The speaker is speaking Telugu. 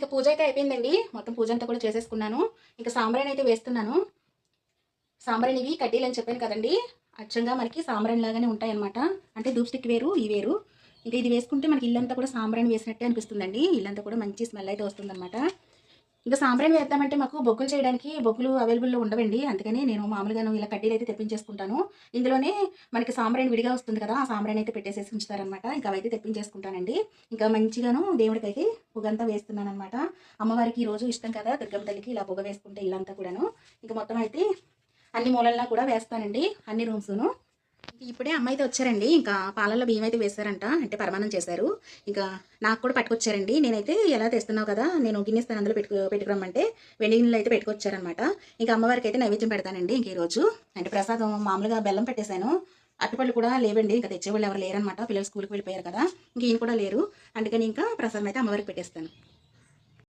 ఇక పూజ అయితే అయిపోయిందండి. మొత్తం పూజ అంతా కూడా చేసేసుకున్నాను. ఇంకా సాంబ్రాణి అయితే వేస్తున్నాను. సాంబ్రాణి ఇవి కడ్డీలు అని చెప్పాను కదండి, అచ్చంగా మనకి సాంబ్రాణి లాగానే ఉంటాయన్నమాట. అంటే ధూప్ స్టిక్ వేరు, ఈ వేరు. ఇంకా ఇది వేసుకుంటే మనకి ఇల్లంతా కూడా సాంబ్రాణి వేసినట్టే అనిపిస్తుందండి. ఇల్లంతా కూడా మంచి స్మెల్ అయితే వస్తుందన్నమాట. ఇంకా సాంబ్రాణి వేద్దామంటే మాకు బొగ్గులు చేయడానికి బొగ్గులు అవైలబుల్లో ఉండవండి. అందుకని నేను మామూలుగాను ఇలా కడ్డీలు అయితే తెప్పించేసుకుంటాను. ఇందులోనే మనకి సాంబ్రాణి విడిగా వస్తుంది కదా, ఆ సాంబ్రాణి అయితే పెట్టేసేసి ఉంచుతారనమాట. ఇంకా అవైతే తెప్పించేసుకుంటానండి. ఇంకా మంచిగాను దేవుడికైతే పొగంతా వేస్తున్నాను అనమాట. అమ్మవారికి ఈరోజు ఇష్టం కదా దుర్గమ్మ తల్లికి, ఇలా పొగ వేసుకుంటే ఇల్లంతా కూడాను. ఇంకా మొత్తం అయితే అన్ని మూలల్లో కూడా వేస్తానండి, అన్ని రూమ్స్ను. ఇప్పుడే అమ్మ అయితే వచ్చారండి. ఇంకా పాలల్లో బియ్యం అయితే వేశారంట, అంటే పరమాన్నం చేశారు. ఇంకా నాకు కూడా పట్టుకొచ్చారండి. నేనైతే ఎలా తెస్తున్నావు కదా, నేను గిన్నెస్తాను అందులో పెట్టుకురమ్మంటే వెండి గిన్నెలు అయితే పెట్టుకొచ్చారనమాట. ఇంకా అమ్మవారికి అయితే నైవేద్యం పెడతానండి. ఇంక ఈరోజు అంటే ప్రసాదం మామూలుగా బెల్లం పెట్టేశాను. అట్టుపళ్ళు కూడా లేవండి, ఇంకా తెచ్చేవాళ్ళు ఎవరు లేరనమాట. పిల్లలు స్కూల్కి వెళ్ళిపోయారు కదా, ఇంక ఈయన కూడా లేరు. అందుకని ఇంకా ప్రసాదం అయితే అమ్మవారికి పెట్టేస్తాను.